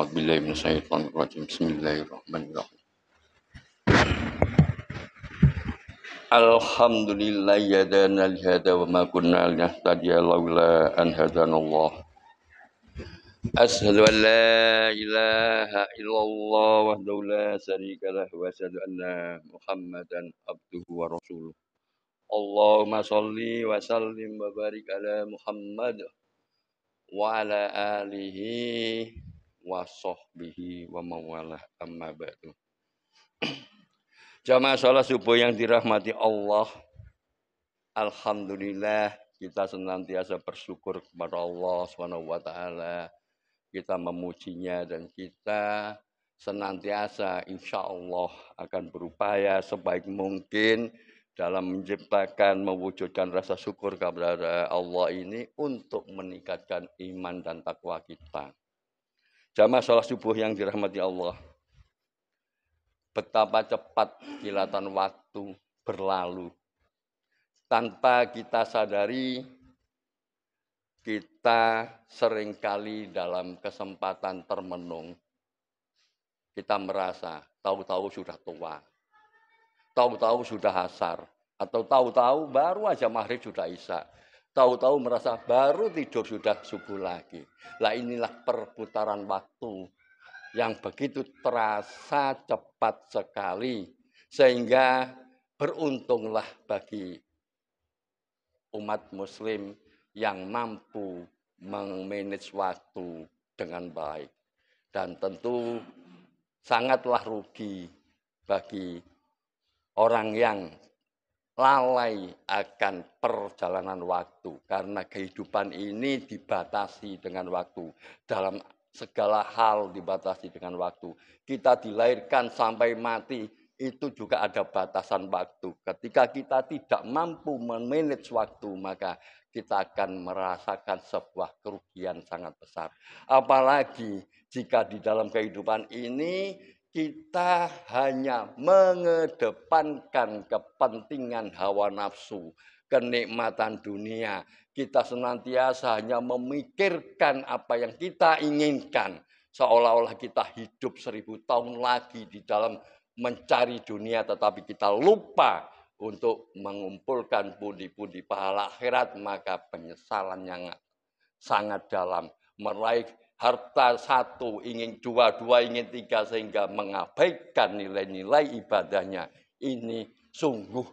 A'udzubillahi minasyaitonir rajim. Bismillahirrahmanirrahim. Alhamdulillah yadana lihada wa ma kunna linahtadiya laula an hadanallah. Asyhadu an la ilaha illallah wahdahu la syarika lah wa asyhadu anna Muhammadan abduhu wa rasuluh. Allahumma shalli wa sallim wa barik ala Muhammad wa ala alihi wa sahbihi wa mawalah amma ba'du. Jamaah salat subuh yang dirahmati Allah, alhamdulillah kita senantiasa bersyukur kepada Allah SWT. Kita memujinya dan kita senantiasa insya Allah akan berupaya sebaik mungkin dalam menciptakan, mewujudkan rasa syukur kepada Allah ini untuk meningkatkan iman dan takwa kita. Jamaah salat subuh yang dirahmati Allah, betapa cepat kilatan waktu berlalu. Tanpa kita sadari, kita seringkali dalam kesempatan termenung, kita merasa tahu-tahu sudah tua, tahu-tahu sudah asar, atau tahu-tahu baru aja maghrib sudah isya, tahu-tahu merasa baru tidur sudah subuh lagi. Lah inilah perputaran waktu yang begitu terasa cepat sekali, sehingga beruntunglah bagi umat muslim yang mampu memanage waktu dengan baik. Dan tentu sangatlah rugi bagi orang yang lalai akan perjalanan waktu, karena kehidupan ini dibatasi dengan waktu. Dalam segala hal dibatasi dengan waktu. Kita dilahirkan sampai mati itu juga ada batasan waktu. Ketika kita tidak mampu memanage waktu, maka kita akan merasakan sebuah kerugian sangat besar. Apalagi jika di dalam kehidupan ini kita hanya mengedepankan kepentingan hawa nafsu, kenikmatan dunia. Kita senantiasa hanya memikirkan apa yang kita inginkan. Seolah-olah kita hidup 1000 tahun lagi di dalam mencari dunia, tetapi kita lupa untuk mengumpulkan pundi-pundi pahala akhirat, maka penyesalan yang sangat dalam. Meraih harta satu, ingin dua ingin tiga, sehingga mengabaikan nilai-nilai ibadahnya. Ini sungguh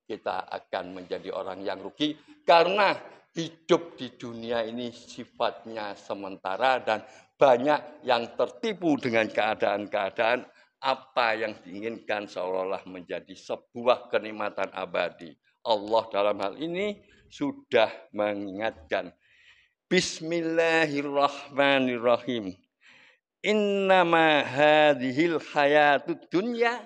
kita akan menjadi orang yang rugi, karena hidup di dunia ini sifatnya sementara dan banyak yang tertipu dengan keadaan-keadaan apa yang diinginkan seolah-olah menjadi sebuah kenikmatan abadi. Allah dalam hal ini sudah mengingatkan. Bismillahirrahmanirrahim. Innama hadhil hayatud dunya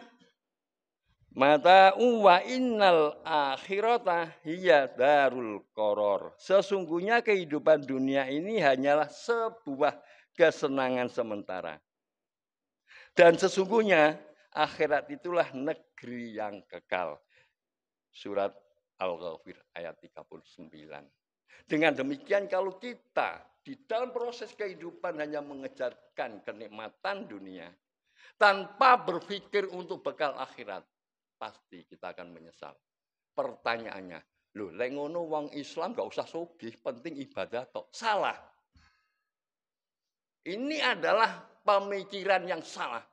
mata'u wa innal akhirata hiya darul qaror. Sesungguhnya kehidupan dunia ini hanyalah sebuah kesenangan sementara. Dan sesungguhnya akhirat itulah negeri yang kekal. Surat Al-Ghafir ayat 39. Dengan demikian kalau kita di dalam proses kehidupan hanya mengejarkan kenikmatan dunia tanpa berpikir untuk bekal akhirat, pasti kita akan menyesal. Pertanyaannya, loh, lek ngono wong Islam gak usah sugih, penting ibadah tok. Salah. Ini adalah pemikiran yang salah.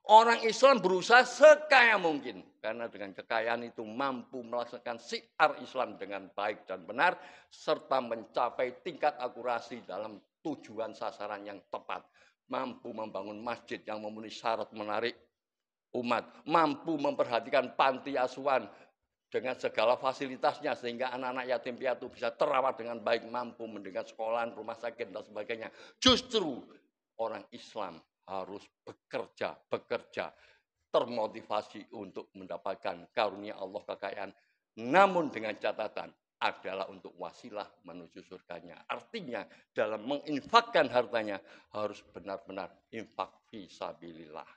Orang Islam berusaha sekaya mungkin, karena dengan kekayaan itu mampu melaksanakan syiar Islam dengan baik dan benar, serta mencapai tingkat akurasi dalam tujuan sasaran yang tepat. Mampu membangun masjid yang memenuhi syarat menarik umat, mampu memperhatikan panti asuhan dengan segala fasilitasnya sehingga anak-anak yatim piatu bisa terawat dengan baik, mampu mendengar sekolahan, rumah sakit dan sebagainya. Justru orang Islam harus bekerja, termotivasi untuk mendapatkan karunia Allah kekayaan, namun dengan catatan adalah untuk wasilah menuju surganya. Artinya dalam menginfakkan hartanya harus benar-benar infak fisabilillah.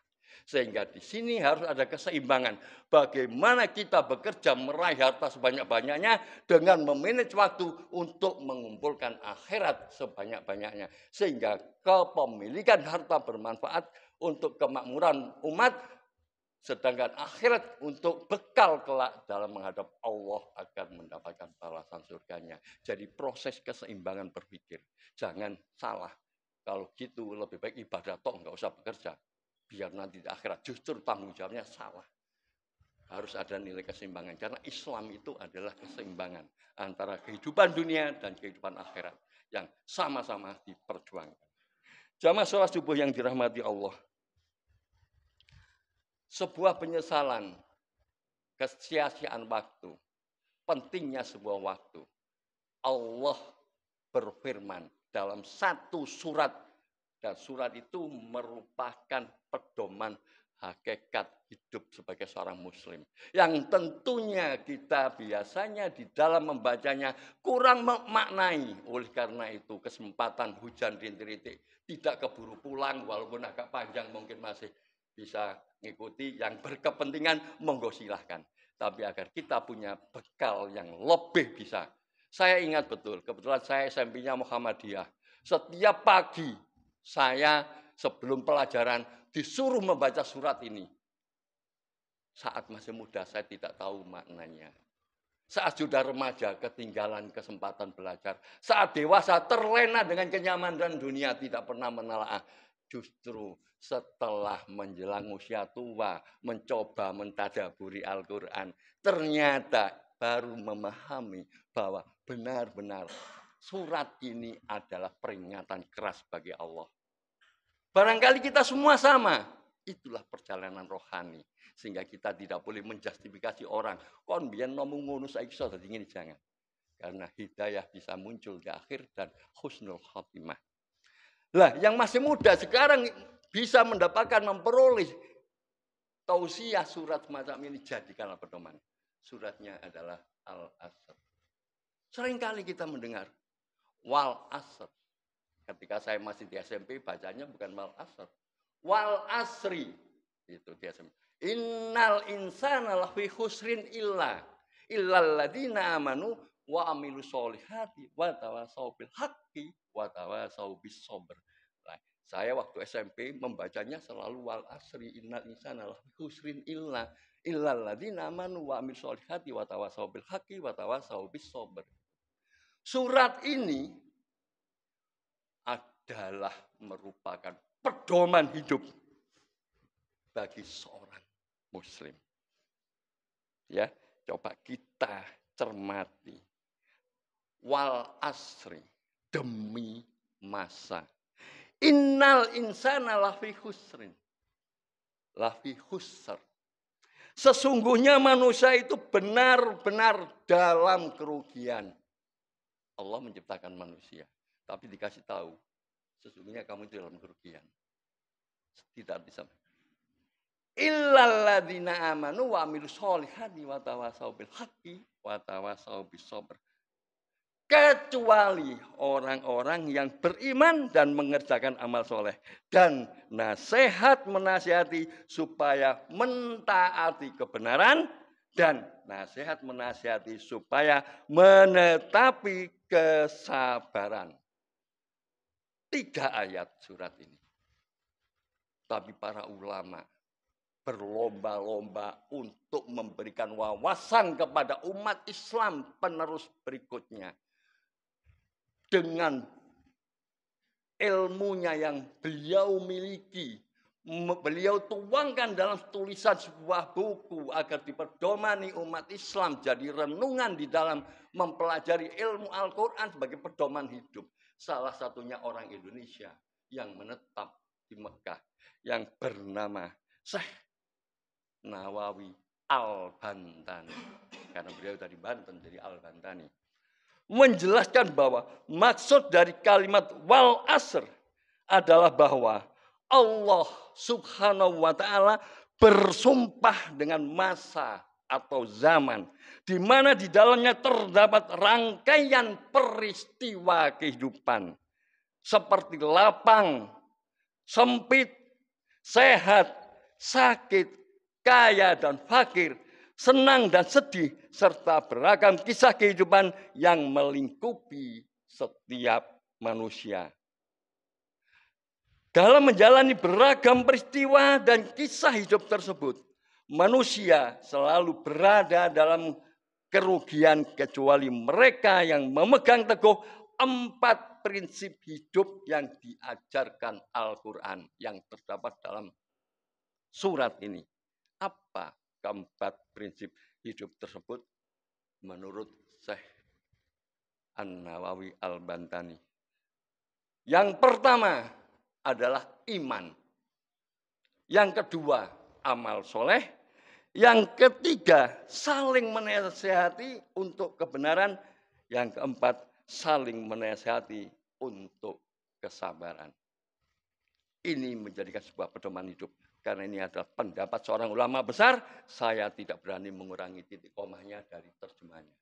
Sehingga di sini harus ada keseimbangan. Bagaimana kita bekerja meraih harta sebanyak-banyaknya dengan memanage waktu untuk mengumpulkan akhirat sebanyak-banyaknya. Sehingga kepemilikan harta bermanfaat untuk kemakmuran umat, sedangkan akhirat untuk bekal kelak dalam menghadap Allah akan mendapatkan balasan surganya. Jadi proses keseimbangan berpikir. Jangan salah. Kalau gitu lebih baik ibadah toh nggak usah bekerja. Biar nanti di akhirat justru tanggung jawabnya salah. Harus ada nilai keseimbangan. Karena Islam itu adalah keseimbangan antara kehidupan dunia dan kehidupan akhirat. Yang sama-sama diperjuangkan. Jamaah sholat subuh yang dirahmati Allah. Sebuah penyesalan, kesia-siaan waktu, pentingnya sebuah waktu. Allah berfirman dalam satu surat, dan surat itu merupakan pedoman hakikat hidup sebagai seorang muslim. Yang tentunya kita biasanya di dalam membacanya kurang memaknai. Oleh karena itu kesempatan hujan rintik-rintik tidak keburu pulang, walaupun agak panjang mungkin masih bisa ngikuti. Yang berkepentingan monggo silahkan. Tapi agar kita punya bekal yang lebih bisa. Saya ingat betul, kebetulan saya SMP-nya Muhammadiyah. Setiap pagi saya sebelum pelajaran disuruh membaca surat ini. Saat masih muda saya tidak tahu maknanya. Saat sudah remaja ketinggalan kesempatan belajar. Saat dewasa terlena dengan kenyamanan dunia tidak pernah menelaah. Justru setelah menjelang usia tua mencoba mentadaburi Al-Quran. Ternyata baru memahami bahwa benar-benar surat ini adalah peringatan keras bagi Allah. Barangkali kita semua sama. Itulah perjalanan rohani. Sehingga kita tidak boleh menjustifikasi orang. Kon biyen ngomong ngono saiki iso dadi ngene, jangan. Karena hidayah bisa muncul di akhir dan husnul khotimah. Lah, yang masih muda sekarang bisa mendapatkan memperoleh tausiah surat semacam ini, jadikanlah pedoman. Suratnya adalah Al-Asr. Seringkali kita mendengar wal asr. Ketika saya masih di SMP bacanya bukan wal asr, wal asri. Itu di SMP. Innal insana lafi khusrin illal ladzina amanu wa amilu sholihati wa tawasau bil haqqi wa tawasau bis sabr. Nah, saya waktu SMP membacanya selalu wal asri innal insana lafi khusrin illal ladzina amanu wa amilu sholihati wa tawasau bil haqqi wa tawasau bis sabr. Surat ini adalah merupakan pedoman hidup bagi seorang muslim. Ya, coba kita cermati. Wal asri, demi masa. Innal insana lafi khusrin. Lafi khusr. Sesungguhnya manusia itu benar-benar dalam kerugian. Allah menciptakan manusia, tapi dikasih tahu, sesungguhnya kamu itu dalam kerugian. Tidak bisa. Illal ladzina amanu wa amilus sholihati wa tawasau bil haqqi wa tawasau bis sabr. Kecuali orang-orang yang beriman dan mengerjakan amal soleh. Dan nasihat menasihati supaya mentaati kebenaran. Dan nasihat menasihati supaya menetapi kesabaran. 3 ayat surat ini. Tapi para ulama berlomba-lomba untuk memberikan wawasan kepada umat Islam penerus berikutnya. Dengan ilmunya yang beliau miliki, beliau tuangkan dalam tulisan sebuah buku agar diperdomani umat Islam, jadi renungan di dalam mempelajari ilmu Al-Quran sebagai pedoman hidup. Salah satunya orang Indonesia yang menetap di Mekah yang bernama Syekh Nawawi Al-Bantani. Karena beliau dari Banten jadi Al-Bantani. Menjelaskan bahwa maksud dari kalimat wal asr adalah bahwa Allah subhanahu wa ta'ala bersumpah dengan masa atau zaman di mana di dalamnya terdapat rangkaian peristiwa kehidupan seperti lapang, sempit, sehat, sakit, kaya dan fakir, senang dan sedih, serta beragam kisah kehidupan yang melingkupi setiap manusia. Dalam menjalani beragam peristiwa dan kisah hidup tersebut, manusia selalu berada dalam kerugian kecuali mereka yang memegang teguh 4 prinsip hidup yang diajarkan Al-Quran yang terdapat dalam surat ini. Apa keempat prinsip hidup tersebut menurut Syekh An-Nawawi Al-Bantani? Yang pertama adalah iman. Yang kedua, amal soleh. Yang ketiga, saling menasihati untuk kebenaran. Yang keempat, saling menasihati untuk kesabaran. Ini menjadikan sebuah pedoman hidup. Karena ini adalah pendapat seorang ulama besar, saya tidak berani mengurangi titik komanya dari terjemahannya.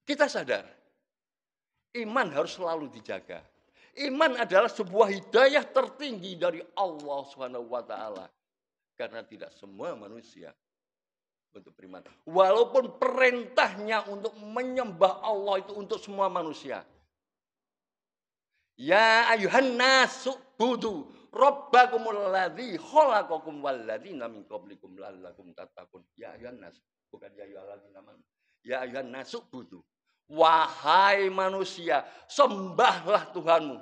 Kita sadar, iman harus selalu dijaga. Iman adalah sebuah hidayah tertinggi dari Allah SWT. Karena tidak semua manusia untuk beriman. Walaupun perintahnya untuk menyembah Allah itu untuk semua manusia. Ya ayuhan nasu budu rabbakumul ladzi khalaqakum wal ladzina min qablikum la'allakum tattaqun. Ya ayuhan nas, bukan ya ayuhal ladzina amanu. Ya ayuhan nasu budu. Wahai manusia, sembahlah Tuhanmu.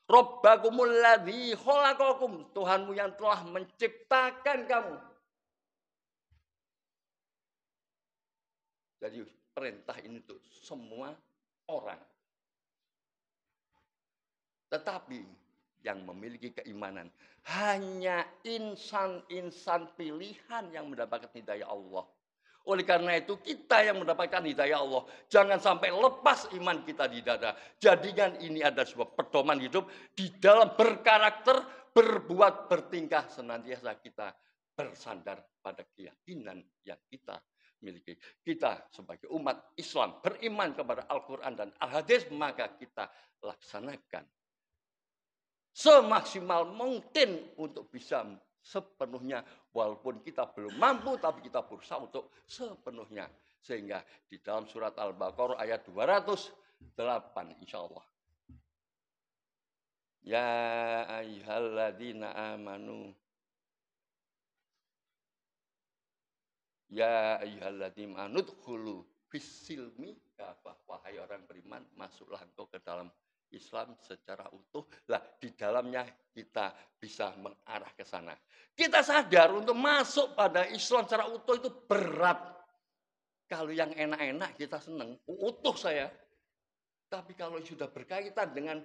Rabbakumul ladzi khalaqakum, Tuhanmu yang telah menciptakan kamu. Jadi perintah ini untuk semua orang. Tetapi yang memiliki keimanan hanya insan-insan pilihan yang mendapatkan hidayah Allah. Oleh karena itu kita yang mendapatkan hidayah Allah, jangan sampai lepas iman kita di dada. Jadikan ini adalah sebuah pedoman hidup di dalam berkarakter, berbuat, bertingkah, senantiasa kita bersandar pada keyakinan yang kita miliki. Kita sebagai umat Islam beriman kepada Al-Quran dan Al-Hadis, maka kita laksanakan semaksimal mungkin untuk bisa sepenuhnya, walaupun kita belum mampu, tapi kita berusaha untuk sepenuhnya. Sehingga di dalam surat Al-Baqarah ayat 208 insya Allah. Ya ayyuhalladzina amanu. Ya ayyuhalladzina anudkhulu fis-silmi kafah. Wahai orang beriman, masuklah engkau ke dalam Islam secara utuh. Lah di dalamnya kita bisa mengarah ke sana. Kita sadar untuk masuk pada Islam secara utuh itu berat. Kalau yang enak-enak kita senang, utuh saya. Tapi kalau sudah berkaitan dengan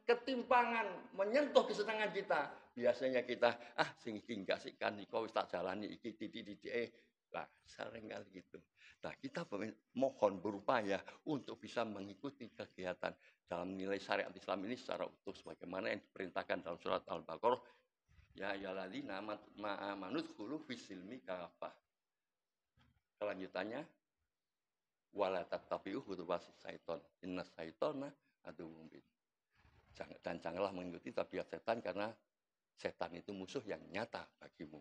ketimpangan menyentuh kesenangan kita, biasanya kita sing iki enggak sik kan kau tak jalani iki titik-titik lah sering kali gitu. Nah, kita mohon berupaya untuk bisa mengikuti kegiatan dalam nilai syariat Islam ini secara utuh sebagaimana yang diperintahkan dalam surat Al-Baqarah. Ya ayyuhalladzina amanu dkhulu fis-silmi kafah. Kelanjutannya wala tattabi'u khutuwasis syaiton. Innas syaitona aduwwum mubin. Dan janganlah mengikuti tabiat setan karena setan itu musuh yang nyata bagimu.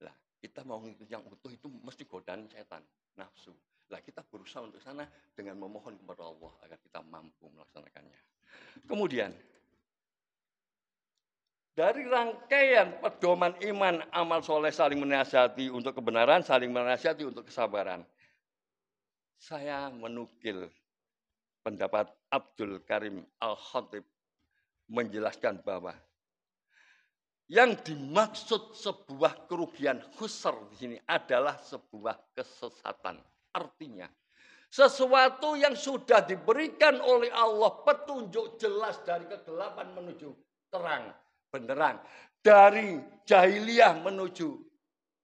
Lah, kita mau mengikuti yang utuh itu mesti godaan setan, nafsu. Lah, kita berusaha untuk sana dengan memohon kepada Allah agar kita mampu melaksanakannya. Kemudian, dari rangkaian pedoman iman, amal soleh, saling menasihati untuk kebenaran, saling menasihati untuk kesabaran. Saya menukil pendapat Abdul Karim Al-Khatib menjelaskan bahwa yang dimaksud sebuah kerugian khusr di sini adalah sebuah kesesatan. Artinya, sesuatu yang sudah diberikan oleh Allah petunjuk jelas dari kegelapan menuju terang, benderang. Dari jahiliyah menuju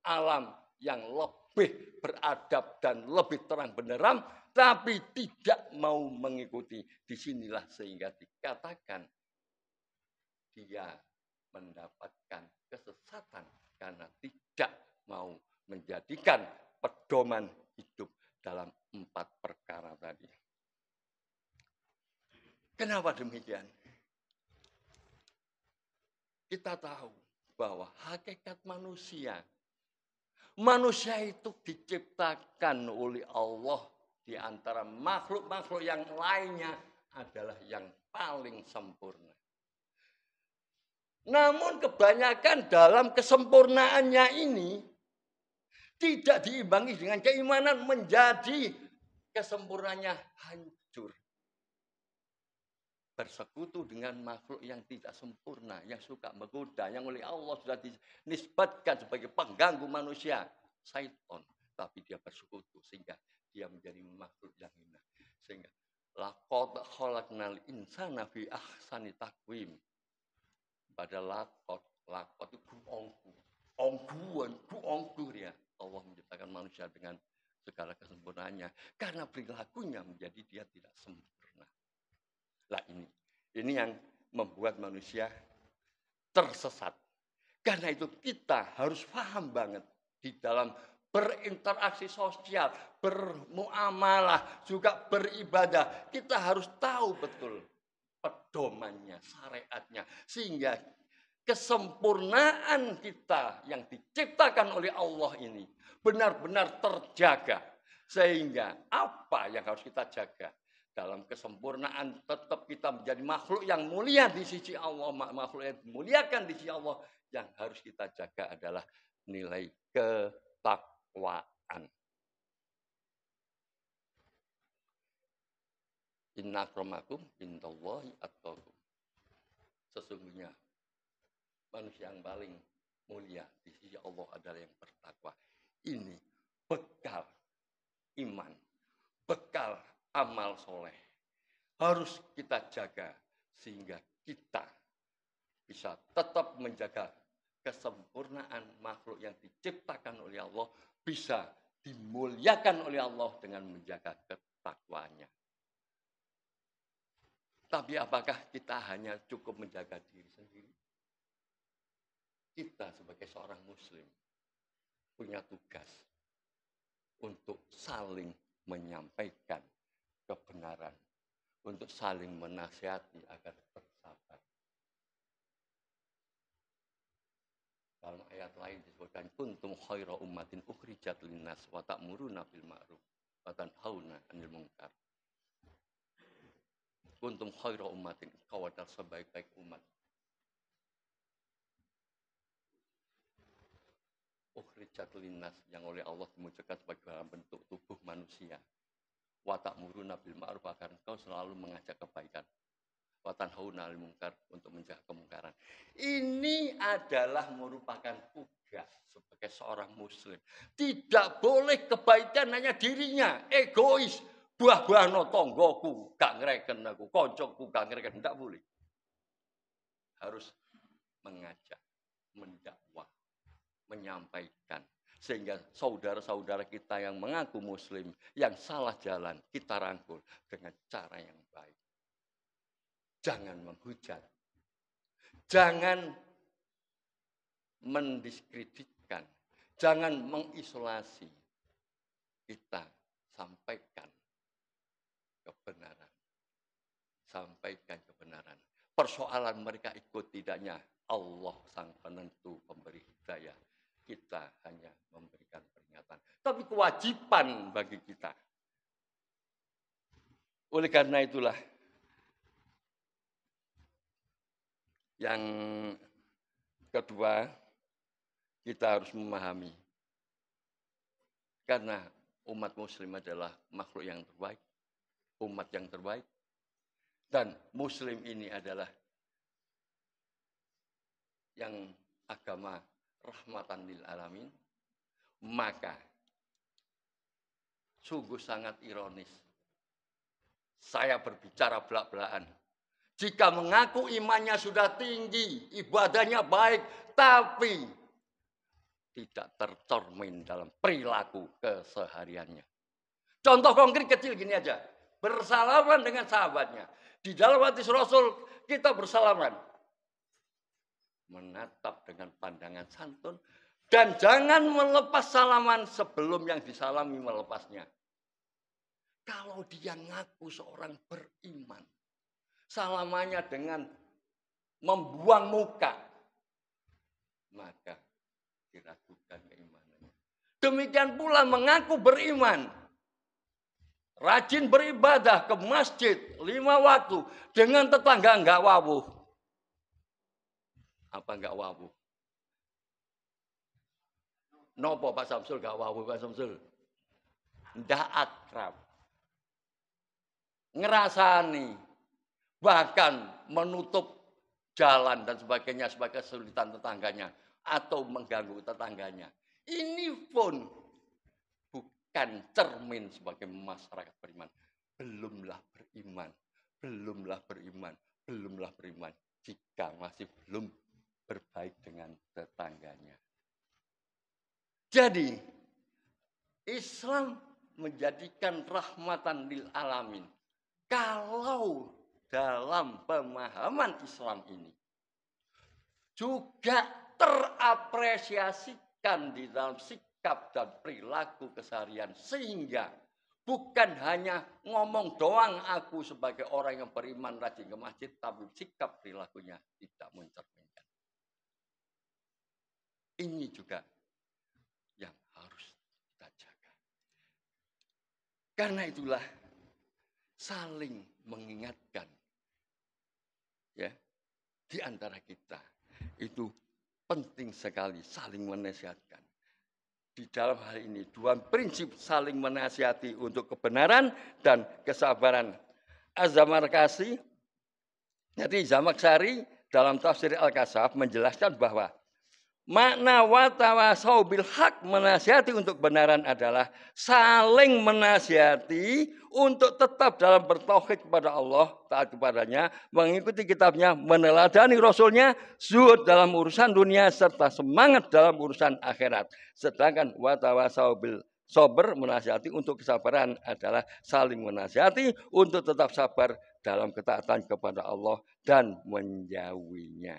alam yang lebih beradab dan lebih terang benderang, tapi tidak mau mengikuti. Disinilah sehingga dikatakan dia mendapatkan kesesatan karena tidak mau menjadikan pedoman hidup dalam 4 perkara tadi. Kenapa demikian? kita tahu bahwa hakikat manusia itu diciptakan oleh Allah di antara makhluk-makhluk yang lainnya adalah yang paling sempurna. Namun kebanyakan dalam kesempurnaannya ini tidak diimbangi dengan keimanan, menjadi kesempurnaannya hancur. Bersekutu dengan makhluk yang tidak sempurna, yang suka menggoda, yang oleh Allah sudah dinisbatkan sebagai pengganggu manusia, syaitan. Tapi dia bersekutu sehingga dia menjadi makhluk yang hina. Sehingga laqad khalaqnal insana fi ahsani taqwim. Pada laqad itu onggu ya. Allah menciptakan manusia dengan segala kesempurnaannya. Karena perilakunya menjadi dia tidak sempurna. Lah ini yang membuat manusia tersesat. Karena itu kita harus paham banget di dalam berinteraksi sosial, bermuamalah, juga beribadah. Kita harus tahu betul pedomannya, syariatnya. Sehingga kesempurnaan kita yang diciptakan oleh Allah ini benar-benar terjaga. Sehingga apa yang harus kita jaga? Dalam kesempurnaan tetap kita menjadi makhluk yang mulia di sisi Allah. Makhluk yang dimuliakan di sisi Allah. Yang harus kita jaga adalah nilai ketakwaan. Inna akramakum indallahi atqakum. Sesungguhnya manusia yang paling mulia di sisi Allah adalah yang bertakwa. Ini bekal iman, bekal amal soleh. Harus kita jaga sehingga kita bisa tetap menjaga kesempurnaan makhluk yang diciptakan oleh Allah, bisa dimuliakan oleh Allah dengan menjaga ketakwanya. Tapi apakah kita hanya cukup menjaga diri sendiri? Kita sebagai seorang muslim punya tugas untuk saling menyampaikan kebenaran, untuk saling menasihati agar bersabar. Dalam ayat lain disebutkan kuntum khaira ummatin ukhrijat linnas wa ta'muruna bil ma'ruf wa tanhauna 'anil munkar. Kuntum khaira ummatin, kau adalah sebaik-baik umat. Ukhrijat linnas, yang oleh Allah dimunculkan sebagai dalam bentuk tubuh manusia. Wa ta'muruna bil ma'ruf, agar engkau selalu mengajak kebaikan. Wa tanhauna 'anil munkar, untuk mencegah kemungkaran. Ini adalah merupakan tugas sebagai seorang muslim. Tidak boleh kebaikan hanya dirinya, egois. Buah-buah no tonggoku, gak ngereken aku, koncoku gak ngereken, tidak boleh. Harus mengajak, mendakwah, menyampaikan. Sehingga saudara-saudara kita yang mengaku muslim, yang salah jalan, kita rangkul dengan cara yang baik. Jangan menghujat. Jangan mendiskreditkan. Jangan mengisolasi. Kita sampaikan kebenaran. Sampaikan kebenaran. Persoalan mereka ikut tidaknya, Allah sang penentu pemberi hidayah. Kita hanya memberikan peringatan. Tapi kewajiban bagi kita. Oleh karena itulah, yang kedua, kita harus memahami. Karena umat muslim adalah makhluk yang terbaik. Umat yang terbaik. Dan muslim ini adalah yang agama rahmatan lil alamin. Maka sungguh sangat ironis saya berbicara belak-belakan. Jika mengaku imannya sudah tinggi, ibadahnya baik, tapi tidak tercermin dalam perilaku kesehariannya. Contoh konkret kecil gini aja. Bersalaman dengan sahabatnya. Di dalam hadis Rasul kita bersalaman. Menatap dengan pandangan santun. Dan jangan melepas salaman sebelum yang disalami melepasnya. Kalau dia ngaku seorang beriman. Salamannya dengan membuang muka. maka diragukan keimanannya. Demikian pula mengaku beriman, rajin beribadah ke masjid 5 waktu dengan tetangga enggak wawuh. Apa enggak wawuh? Nopo Pak Samsul enggak wawuh Pak Samsul? Ndak akrab. Ngerasani, bahkan menutup jalan dan sebagainya sebagai kesulitan tetangganya atau mengganggu tetangganya. Ini pun bukan cermin sebagai masyarakat beriman. Belumlah beriman, belumlah beriman, belumlah beriman jika masih belum berbaik dengan tetangganya. Jadi Islam menjadikan rahmatan lil alamin. Kalau dalam pemahaman Islam ini juga terapresiasikan di dalam sikap dan perilaku keseharian, sehingga bukan hanya ngomong doang aku sebagai orang yang beriman rajin ke masjid, tapi sikap perilakunya tidak mencerminkan. Ini juga yang harus kita jaga. Karena itulah saling mengingatkan ya di antara kita itu penting sekali saling menasihatkan. Di dalam hal ini dua prinsip saling menasihati untuk kebenaran dan kesabaran. Az-Zamarkasi, jadi Zamakhsyari dalam tafsir Al-Kasaf menjelaskan bahwa makna watawasau bil haq, menasihati untuk kebenaran adalah saling menasihati untuk tetap dalam bertauhid kepada Allah, taat kepadanya, mengikuti kitabnya, meneladani rasulnya, zuhud dalam urusan dunia serta semangat dalam urusan akhirat. Sedangkan watawasau bil sabar, menasihati untuk kesabaran adalah saling menasihati untuk tetap sabar dalam ketaatan kepada Allah dan menjauhinya.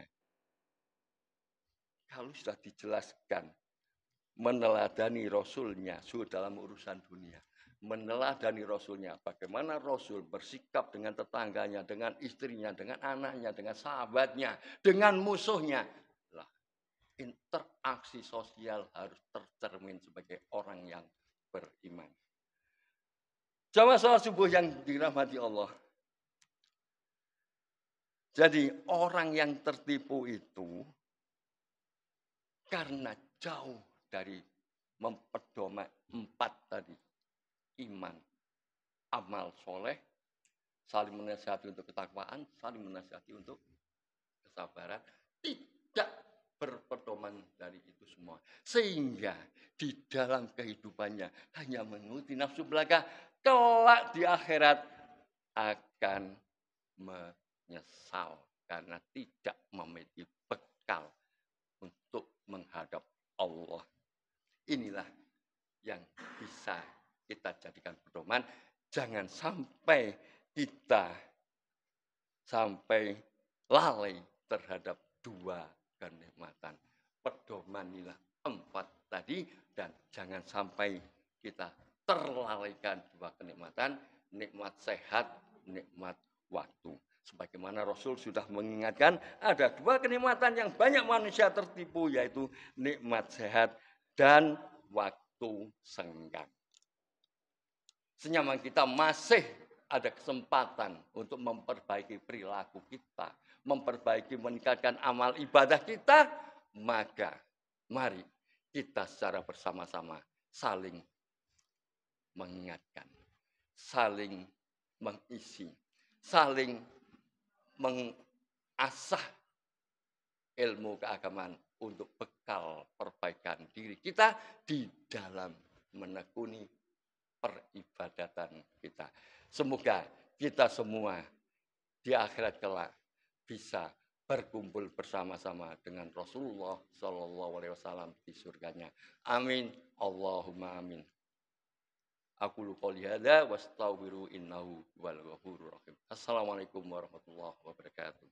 Kalau sudah dijelaskan meneladani Rasulnya dalam urusan dunia, meneladani Rasulnya, bagaimana Rasul bersikap dengan tetangganya, dengan istrinya, dengan anaknya, dengan sahabatnya, dengan musuhnya, lah, interaksi sosial harus tercermin sebagai orang yang beriman. Jamaah salat subuh yang dirahmati Allah. Jadi orang yang tertipu itu karena jauh dari memperdomai 4 tadi. Iman, amal soleh, saling menasihati untuk ketakwaan, saling menasihati untuk kesabaran. Tidak berpedoman dari itu semua. Sehingga di dalam kehidupannya hanya menuruti nafsu belaka, kelak di akhirat akan menyesal karena tidak memiliki bekal untuk menghadap Allah. Inilah yang bisa kita jadikan pedoman. Jangan sampai kita lalai terhadap 2 kenikmatan. Pedomanilah 4 tadi dan jangan sampai kita terlalaikan 2 kenikmatan, nikmat sehat, nikmat waktu. Sebagaimana Rasul sudah mengingatkan, ada 2 kenikmatan yang banyak manusia tertipu, yaitu nikmat sehat dan waktu senggang. Senyaman kita masih ada kesempatan untuk memperbaiki perilaku kita, memperbaiki, meningkatkan amal ibadah kita, maka mari kita secara bersama-sama saling mengingatkan, saling mengisi, saling mengasah ilmu keagamaan untuk bekal perbaikan diri kita di dalam menekuni peribadatan kita. Semoga kita semua di akhirat kelak bisa berkumpul bersama-sama dengan Rasulullah Shallallahu Alaihi Wasallam di surganya. Amin. Allahumma amin. Aku qouli hadza wastaghfiru innahu wal ghafurur rahim. Assalamualaikum warahmatullahi wabarakatuh.